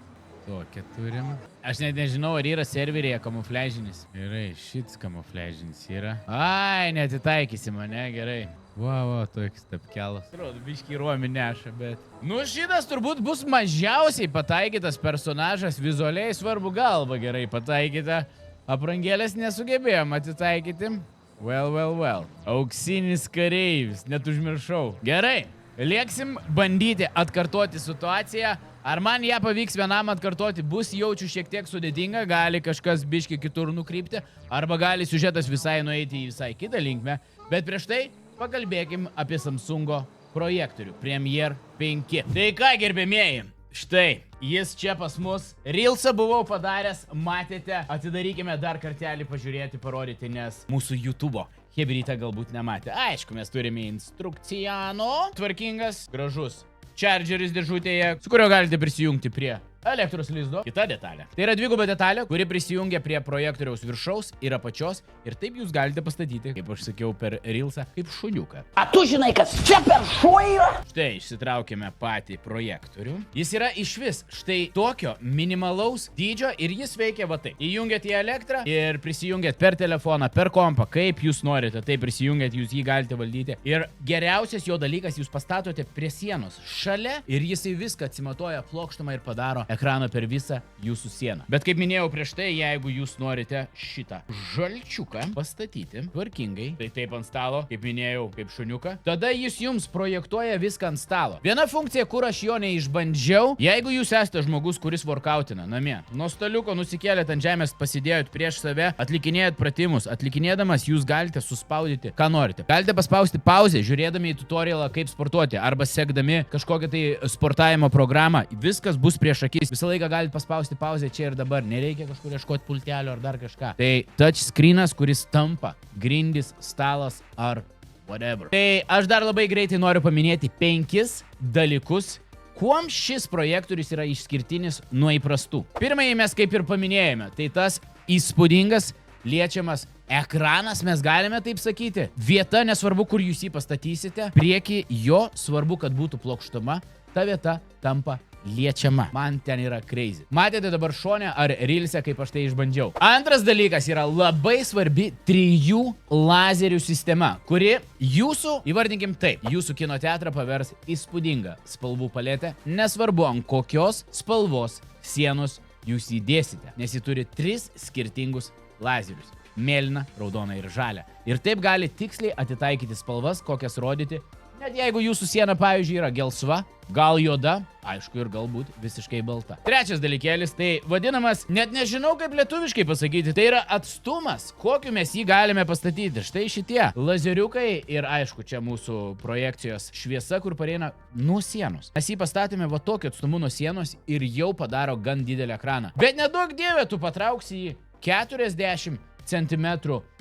Tokia turim. Aš net nežinau, ar yra serveryje kamufležinis. Gerai, šits kamufležinis yra. Ai, netitaikysi mane, gerai. Va, toks tapkelas. Atrodo, biškį Romį neša, bet... Nu, šitas turbūt bus mažiausiai pataikytas personažas. Vizualiai svarbu galva gerai pataikyta. Aprangėlės nesugebėjom atitaikyti. Well. Auksinis kareivis, net užmiršau. Gerai, lieksim bandyti atkartoti situaciją. Ar man ją pavyks vienam atkartoti, bus jaučiu šiek tiek sudėtinga, gali kažkas biškį kitur nukrypti, arba gali siužetas visai nueiti į visai kitą linkmę. Bet prieš tai pakalbėkim apie Samsungo projektorių Premiere 5. Tai ką, gerbėmieji, štai, jis čia pas mus. Reelsą buvau padaręs, matėte, atidarykime dar kartelį pažiūrėti, parodyti, nes mūsų YouTube'o hebrytą galbūt nematė. Aišku, mes turime instrukcijano, tvarkingas, gražus chargeris dėžutėje, su kurio galite prisijungti prie elektros lizdo. Kita detalė. Tai yra dviguba detalė, kuri prisijungia prie projektoriaus viršaus ir apačios. Ir taip jūs galite pastatyti, kaip aš sakiau per Reelsą, kaip šuniuką. A tu žinai, kas čia per šuo yra? Štai išsitraukėme patį projektorių. Jis yra išvis štai tokio minimalaus dydžio ir jis veikia va taip. Įjungiat į elektrą ir prisijungiat per telefoną, per kompą, kaip jūs norite. Taip prisijungiat, jūs jį galite valdyti. Ir geriausias jo dalykas, jūs pastatote prie sienos šalia ir jisai viską atsimatuoja plokštumą ir padaro ekraną per visą jūsų sieną. Bet kaip minėjau prieš tai, jeigu jūs norite šitą žalčiuką pastatyti tvarkingai, tai taip ant stalo, kaip minėjau, kaip šuniuką, tada jis jums projektuoja viską ant stalo. Viena funkcija, kur aš jo neišbandžiau, jeigu jūs esate žmogus, kuris workoutina namie, nuo staliuko nusikėlėt ant žemės, pasidėjot prieš save, atlikinėjat pratimus, atlikinėdamas jūs galite suspaudyti, ką norite. Galite paspausti pauzę, žiūrėdami į tutorialą, kaip sportuoti, arba sekdami kažkokią tai sportavimo programą. Viskas bus prieš akis. Visą laiką galite paspausti pauzę čia ir dabar. Nereikia kažkur ieškoti pultelio ar dar kažką. Tai touch screenas, kuris tampa grindis, stalas ar whatever. Tai aš dar labai greitai noriu paminėti 5 dalykus, kuom šis projektorius yra išskirtinis nuo įprastų. Pirmąjį mes kaip ir paminėjome, tai tas įspūdingas liečiamas ekranas, mes galime taip sakyti. Vieta, nesvarbu, kur jūs jį pastatysite, prieki jo svarbu, kad būtų plokštuma, ta vieta tampa liečiama. Man ten yra crazy. Matėte dabar šone ar Reels'e, kaip aš tai išbandžiau. Antras dalykas yra labai svarbi 3 lazerių sistema, kuri jūsų, įvardinkim taip, jūsų kino teatrą pavers įspūdingą spalvų paletę, nesvarbu ant kokios spalvos sienos jūs įdėsite, nes jį turi 3 skirtingus lazerius. Mėlyną, raudoną ir žalią. Ir taip gali tiksliai atitaikyti spalvas, kokias rodyti. Net jeigu jūsų siena, pavyzdžiui, yra gelsva, gal juoda, aišku, ir galbūt visiškai balta. Trečias dalykėlis, tai vadinamas, net nežinau kaip lietuviškai pasakyti, tai yra atstumas, kokiu mes jį galime pastatyti. Štai šitie lazeriukai ir aišku, čia mūsų projekcijos šviesa, kur pareina nuo sienos. Mes jį pastatėme va tokiu atstumu nuo sienos ir jau padaro gan didelį ekraną. Bet nedaug dieve, tu patrauksi jį 40 cm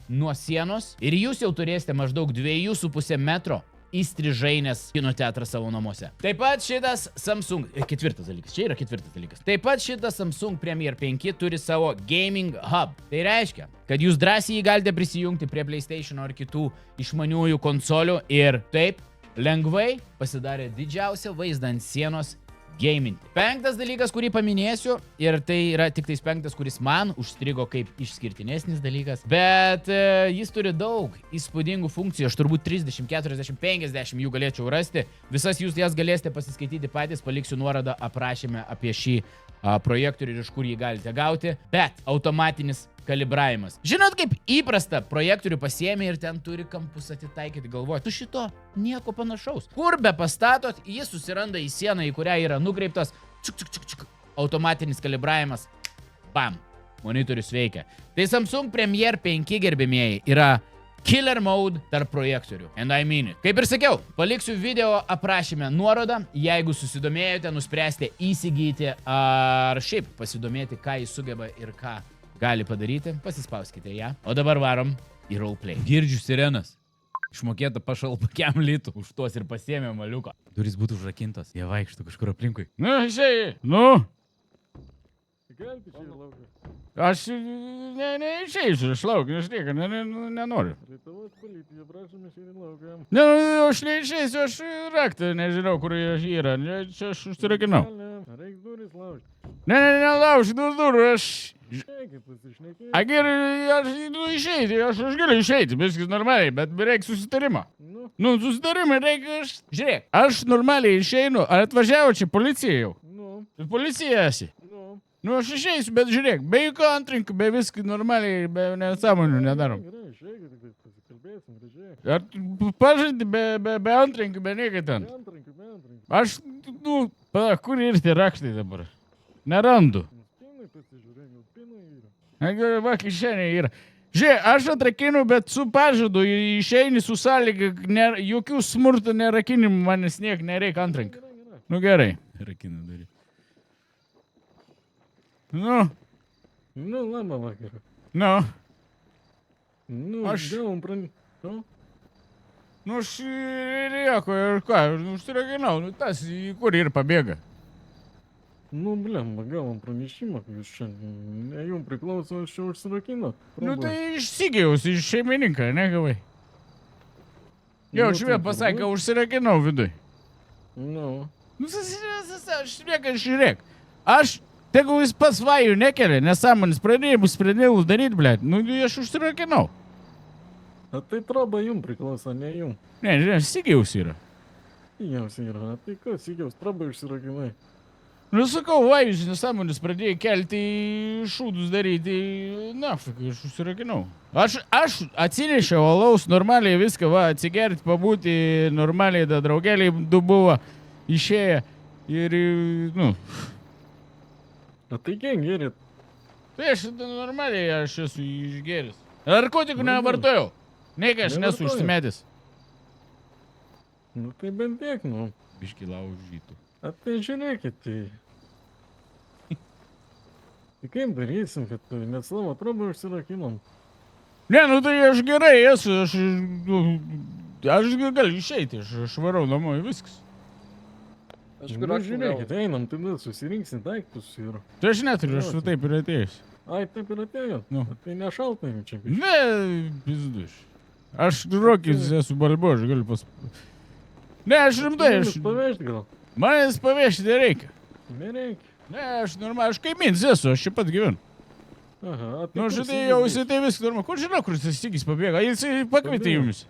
nuo sienos ir jūs jau turėsite maždaug 2,5 metro įstrižainės kino teatrą savo namuose. Taip pat šitas Samsung, ketvirtas dalykas, čia yra ketvirtas dalykas. Taip pat šitas Samsung Premiere 5 turi savo gaming hub. Tai reiškia, kad jūs drąsiai jį galite prisijungti prie PlayStation ar kitų išmaniųjų konsolių ir taip lengvai pasidarė didžiausią vaizdą ant sienos Gaminti. 5 dalykas, kurį paminėsiu, ir tai yra tik tais 5, kuris man užstrigo kaip išskirtinesnis dalykas, bet jis turi daug įspūdingų funkcijų, aš turbūt 30, 40, 50 jų galėčiau rasti, visas jūs jas galėsite pasiskaityti patys, paliksiu nuorodą aprašyme apie šį projektorių ir iš kur jį galite gauti, bet automatinis kalibravimas. Žinot, kaip įprasta, projektorių pasiėmė ir ten turi kampus atitaikyti, galvoti, su šito nieko panašaus. Kur be pastatot, jis susiranda į sieną, į kurią yra nukreiptas, automatinis kalibravimas, bam, monitorius veikia. Tai Samsung Premier 5 gerbėmieji yra killer mode tarp projektorių. And I mean it. Kaip ir sakiau, paliksiu video aprašyme nuorodą, jeigu susidomėjote, nuspręsite įsigyti ar šiaip pasidomėti, ką jis sugeba ir ką gali padaryti, pasispauskite ją. O dabar varom į roleplay. Girdžiu sirenas. Išmokėta pašalpa kiam litų. Už tuos ir pasiėmė maliuką. Durys būtų užrakintos. Jie vaikštų kažkur aplinkui. Nu, išėjai. Nu. Aš neišeisiu iš lauką, aš nieko nenoriu. Ne, aš neišeisiu, aš raktą nežinau, kur jie yra. Čia aš užsirakinau. Ne, nelaužy durų, aš... Aš išeiti, aš galiu išeiti, viskas normaliai, bet reikia susitarimo. Nu, susitarimai reikia, žiūrėk, aš normaliai išeinu, ar atvažiavo čia policija jau? Policija esi? Nu, aš išeisiu, bet žiūrėk, be jokio antrinkų, be viską normaliai, be nesąmonių nedarom. Ar pažaidži be antrinkų, be niekai ten? Aš, nu, kur ir tie rakštai dabar? Nerandu. Va, kišenė yra. Žiūrėk, aš atrakinu, bet su pažadu išeini su sąlyga, jokių smurto nerakinimų, manęs niek nereikia antrankių. Nu gerai. Rakinu daryti. Nu. Nu, laba vakarą. Nu. Nu, aš... gavom Nu? Nu, aš nieko, ir ką, užsirakinau, nu tas, kur ir pabėga. Nu, blemba, gavom pranešimą, kad jūs čia, jums priklauso, aš čia užsirakino. Nu, tai išsigijaus iš šeimininką, negavai. Jau, švė pasakė, užsirakinau viduj. Nu. Nu, žiūrėk, aš, tegul jis pats vajų nekelia, nesąmonės pradėjimus daryti, blėt, nu, aš užsirakinau. A tai traba jums priklauso, ne jums. Ne, žiūrėk, sigijaus yra. Sigijaus yra, tai kas, sigijaus traba užsirakinai. Nu, sakau, vajus nesąmonės pradėjai kelti šūdus daryti, nafik, aš užsirakinau. Aš atsinešiau alaus, normaliai viską, va, atsigerti, pabūti, normaliai, da draugeliai du buvo išėję ir, nu. A tai kiek gerit? Tai aš normaliai, aš esu išgeris. Narkotikų nevartojau. Niekai aš nesu užsimetęs. Nu, tai bent tiek, nu. Biškį laužytų. A tai žiūrėkit, tai... Tai kaip darysim, kad net savo trobą užsirakinom? Ne, nu tai aš gerai esu, aš galiu išeiti, aš varau namo į viskas. Nu, žiūrėkit, einam, tada susirinksim daiktus ir... Tai aš neturiu, aš taip ir atėjus. Ai, taip ir atėjot? Nu. Tai nešaltai čia. Ne, pizduš. Aš rokis esu balbo, aš galiu Ne, aš rimtai, aš... Pavežti gal? Manęs pavežti nereikia. Nereikia. Ne, aš normaliai, aš kaimyns esu, aš čia pat gyvenu. Aha, tai nu, šitai jau tai viską normaliai. Kur žinau, kur jis Sigis pabėga? Jis pakvietė jumis.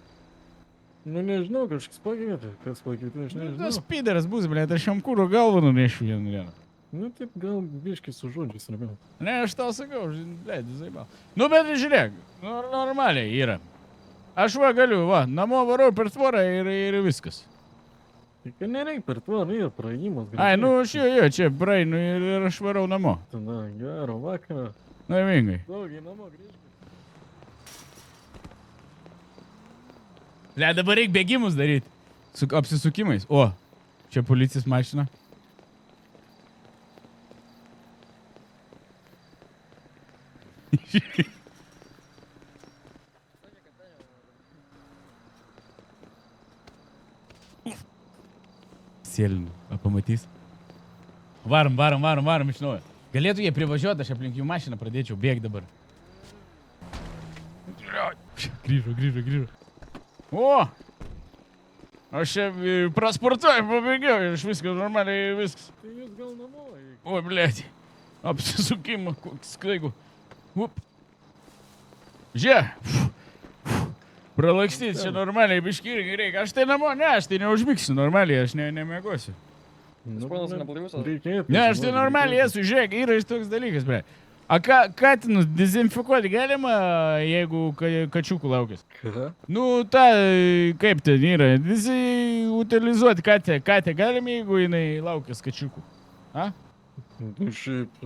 Nu, nežinau, kažkas pakvietė. Kas pakvietė, aš nežinau. Tas pideras bus, blėt, aš jam kūro galvą nunešiu vieną. Nu, taip gal biškis su žodžiais ramiau. Ne, aš tau sakau, blėt, zaibal. Nu, bet žiūrėk, normaliai yra. Aš va galiu, va, namo varau per tvorą ir viskas. Tik nereik per tvorą, yra praėjimas. Ai, nu, aš jo, čia praeinu ir aš varau namo. Tada, gero vakarą. Laimingai. Daugiai namo grįžti. Le, dabar reikia bėgimus daryti. Su apsisukimais. O, čia policijos mašina. Sėlinu, pamatys. Varom iš naujo. Galėtų jie privažiuoti, aš aplink jų mašiną pradėčiau bėgti dabar. Grįžo. O! Aš čia prasportuoju, pabėgiau, iš viskas normaliai, viskas. Tai jūs gal namo eik. Oi, blėti. Apsisukimą, koks skaigu. Up. Žiūrėk. Pralakstyti čia normaliai, biški irgi reikia. Aš tai namo, ne, aš tai neužmigsiu normaliai, aš nemėgosiu. Reikėtų. Ne, aš tai normaliai esu, žiūrėk, yra iš toks dalykas, ble. A katinus dezinfekuoti galima, jeigu kačiukų laukės? Ką? Nu, ta, kaip ten yra, visi utilizuoti katę galima, jeigu jinai laukės kačiukų. A? Nu, šiaip.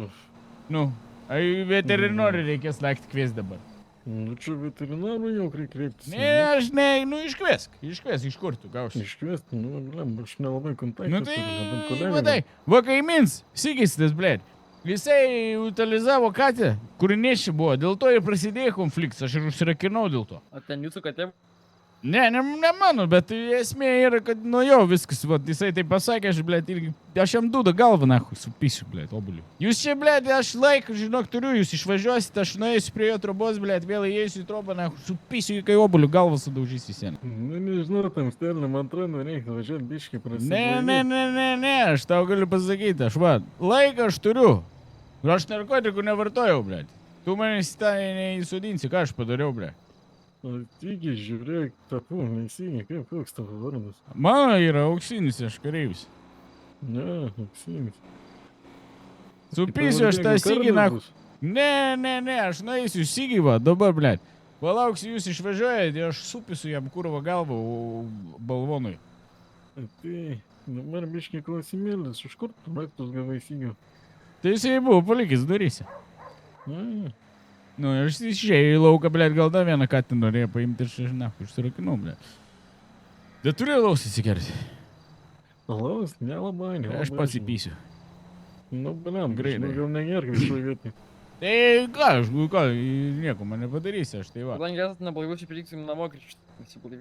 Nu, veterinorių reikės lakti kvies dabar. Nu, čia veterinarų jau reikia kreiptis. Ne, aš ne, nu iškviesk, iš kur tu gausi. Iškviest, nu, blem, aš nelabai kontaktą Nu tai, vadai, va kaimins, Sigis tas, blėd, jisai utilizavo katę, kuri nešia buvo, dėl to ir prasidėjo konfliktas, aš ir užsirakinau dėl to. O ten jūsų katė? Ne mano, bet esmė yra, kad nuo jo viskas, va, jisai taip pasakė, aš jam duoda galvą, nahui, supysiu, blėd, obuliu. Jūs čia, blėd, aš laiką, žinok, turiu, jūs išvažiuosite, aš nuėsiu prie jo trobos, blėd, vėl įėsiu į trobą, nahui, supysiu, kai obuliu galvą sudaužysi į sieną. Nu, nežinau, tam sterliam, man atrodo, reikia važiuoti biškai prasidėti. Ne, aš tau galiu pasakyti, aš va, laiką aš turiu. Aš narkotikų nevartojau, blėd. Tu manęs ten neįsudinsi, ką aš padariau, blėd. O tigi, žiūrėk, tapu, neįsigi, kaip koks tavo vardas? Mano yra auksinis, aš kareivis. Ne, auksinis. Supysiu aš tą Sigį, nahu. Ne, aš nueisiu Sigį, va, dabar, blėd. Palauksiu, jūs išvažiuojate, aš supysiu jam kurvo galvą balvonui. Tai, dabar biškai klausimėlis, iš kur tu maiktus gavai Sigio? Tai jisai buvo palikęs darysi. Ne. Nu, aš išėjau į lauką, blėd, gal dar vieną katę norėjo paimti ir šešinau, išsirakinau, blėd. Bet turėjau laus įsikerti. Laus? Nelabai. Aš pats įpysiu. Nu, blėm, greitai. Gal negerk visoje vietoje. Tai ką, nieko man nepadarysi, aš tai va. Kadangi esate neblaivus, įpiriksim namo grįžti.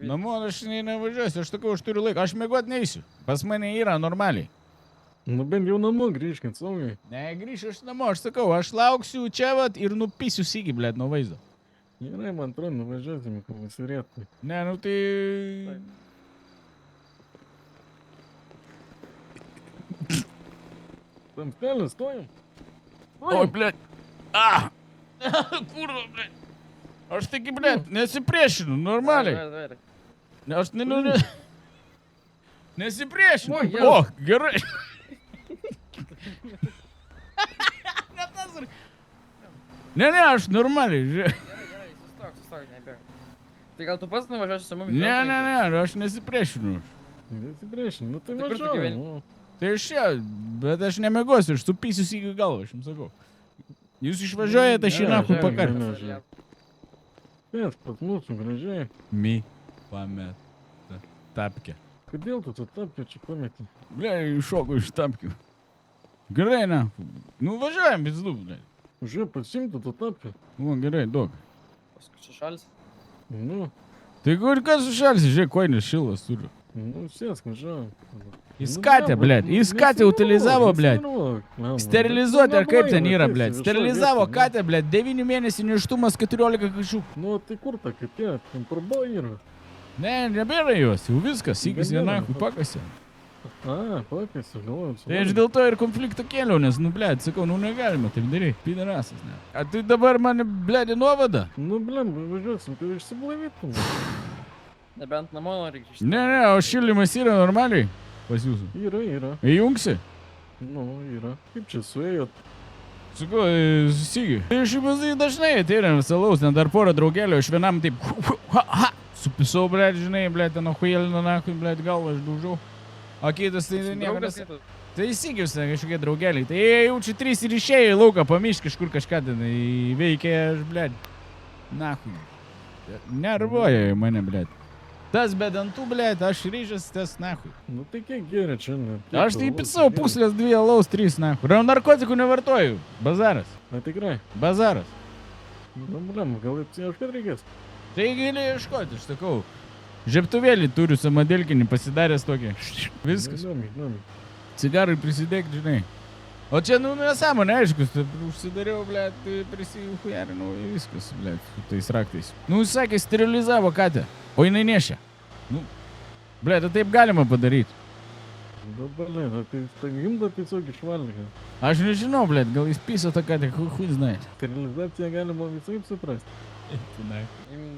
Namo aš nevažiuosiu, aš sakau, aš turiu laiką, aš mėgot neįsiu. Pas mane yra normaliai. Nu, bent jau namo grįžkint saugiai. Ne, grįšiu aš namo, aš sakau, aš lauksiu čia vat ir nupysiu Sigį, blėd, nuo vaizdo. Gerai, man atrodo, nuvažiuosime komisariatui. Ne, nu tai... Tam stelį stojam? Oi, blėd. Kurva, blėd. Aš taigi, blėd, nesipriešinu, normaliai. Aš nesipriešinu. O, gerai. Ne, aš normaliai, žiūrėk. Gerai, sustok, nebėg. Tai gal tu pats nuvažiuosi su mumis? Ne, aš nesipriešinu. Nesipriešinu, nu tai kur tu važiuoju. gyveni? Tai aš čia, bet aš nemegosiu, aš supysiu Sigį galvą, aš jums sakau. Jūs išvažiuojate, aš į nahu pakartą. Pės, pas mūsų gražiai. Mi pameta tapkę. Kodėl tu tą tapkę čia pametį? Ble, iššokau iš tapkių. Gerai, na. Nu, važiuojam, pizdu, ble. Žiūrėk, pasimtų tą tapkę. Nu, gerai, duok. Paskui čia šalis. Nu. Tai kur kas sušalsi, žiūrėk, koinės šilas turiu. Nu, sėsk, važiuojam. Jis katę, blėd, jis katę utilizavo, blėd. Sterilizuoti, ar kaip ten yra, blėd. Sterilizavo katę, blėd, 9 mėnesių nėštumas, 14 kačių. Nu, tai kur ta katė? Ten parbo yra. Ne, nebėra jos, jau viskas, Sigis vienakui pakasė. Pakasė, galvoju. Tai aš dėl to ir konfliktą kėliau, nes, nu, blėd, sakau, nu, negalima taip daryti, pidarasas, ne. A tai dabar mane, blėd, į nuovadą? Nu, blėm, važiuosim, tai išsiblavytum. Nebent namo nori grįžti. Ne, o šildymas yra normaliai pas jūsų? Yra. Įjungsi? Nu, yra. Kaip čia suėjot? Sakau, Sigi. Iš įpazai dažnai ateina salaus, ten dar porą draugelių, aš vienam taip supisau, blėd, žinai, blėd, ten ohuėlino nakui, blėd, galvą aš daužau. O kitas tai niekas. Tai Sigis, kažkokie draugeliai. Tai jie jau čia 3 ir išėjo į lauką, pamišk kažkur kažką ten veikė, aš, blėd. Nakui. Nervuoja mane, blėd. Tas bedantų, blėd, aš ryžęs tas, nahui. Nu tai kiek geria čia, ne? Aš tai pisau puslės 2 alaus 3, nahui. Narkotikų nevartoju. Bazaras. Na tikrai? Bazaras. Nu, blėm, gal ieškot reikės? Tai gali ieškoti, aš sakau. Žeptuvėlį turiu samadėlkinį pasidaręs tokį. Viskas. Įdomi. Cigarai prisidėk, žinai. O čia, nu, nesąmonė, aiškus, užsidariau, blėd, prisijuhujarinau į viskas, blėd, su tais raktais. Nu, jis sakė, sterilizavo katę, o jinai nešia. Nu, Ble, tai taip galima padaryti. Dabar, tai gimda tiesiog išvalgė. Aš nežinau, ble, gal jis piso tą ką, хуй знает. Sterilizaciją galima visai suprasti.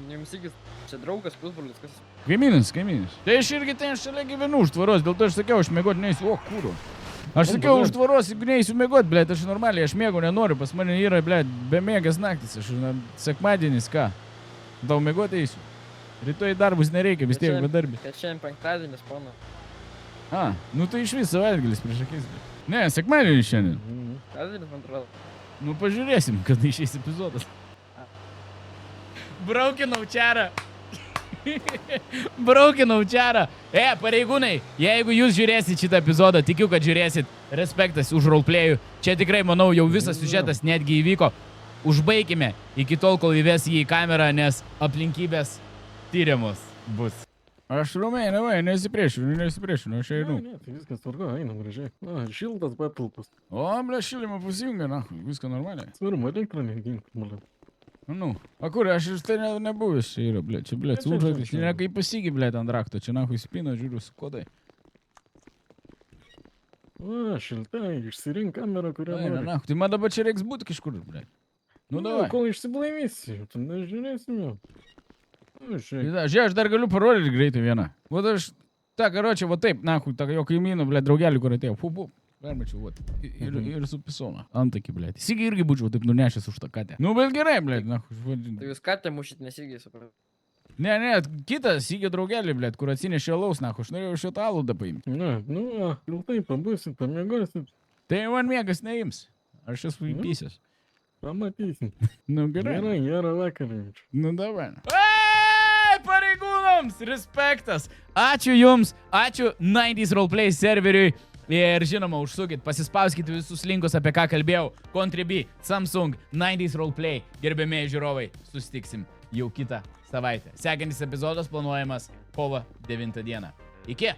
Jums įgis, čia draugas, pusbrolis, kas? Kaimynas. Tai aš irgi ten šalia gyvenu už tvaros, dėl to aš sakiau, aš mėgot neįsiu. O, kūro. Aš sakiau, už tvaros neįsiu mėgot, ble, aš normaliai, aš mėgau nenoriu, pas mane yra, ble, be mėgas naktis, aš sekmadienis ką. Tau mėgot eisiu. Rytoj darbus nereikia, vis tiek bedarbis. Kad šiandien penktadienis, pana. A, nu tai iš vis savaitgalis prieš akis. Ne, sekmadienis šiandien. Penktadienis, man atrodo. Nu pažiūrėsim, kada išeis epizodas. Braukinau čarą. Braukinau čarą. Pareigūnai, jeigu jūs žiūrėsit šitą epizodą, tikiu, kad žiūrėsit. Respektas už roleplayų. Čia tikrai, manau, jau visas siužetas netgi įvyko. Užbaikime iki tol, kol įves jį į kamerą, nes aplinkybės tyriamos bus. Aš ramiai, nesipriešinu, aš einu. Ne, tai viskas tvarko, einam gražiai. Šiltas patalpas. O, ble, šilimą pasijungia, na, viską normaliai. Svarbu, elektroninį ginklą, ble. Nu, a kur, aš iš tai nebuvęs čia yra, ble, čia, ble, užraktis, ne kaip pasigi, ble, ant rakto, čia, nahui, spina, žiūriu, su kodai. Šiltai, išsirink kamerą, kurią nori. Na, tai man dabar čia reiks būti kažkur, ble. Nu, davai. Kol išsiblaivysi, tu nežiūrėsim jau. Žiūrėk, aš dar galiu parodyti greitai vieną. Vat aš, ta, karočią, va taip, nahui, ta jo kaimynų, ble, draugelį, kur atėjo, permačiau, vat, ir su pisona, antakį, ble. Sigi irgi būčiau taip nunešęs už tą katę. Nu, bet gerai, ble, nahui. Tai jūs katę mušit nesigiai, supratau. Ne, kitas, sigi draugelį, ble, kur atsinešė alaus, nahui, aš norėjau šitą aludą paimti. Ne, nu, šiltai pabūsit, pamiegosit. Tai man miegas neims, aš esu įpysęs. Pamatysim. Nu, gerai. Gerą vakarą. Nu, davai. Pareigūnams, respektas. Ačiū jums, ačiū 90s Roleplay serveriui. Ir žinoma, užsukit, pasispauskite visus linkus, apie ką kalbėjau. Contribui, Samsung, 90s Roleplay. Gerbėmėjai žiūrovai, susitiksim jau kitą savaitę. Sekantis epizodas planuojamas kovo 9 dieną. Iki!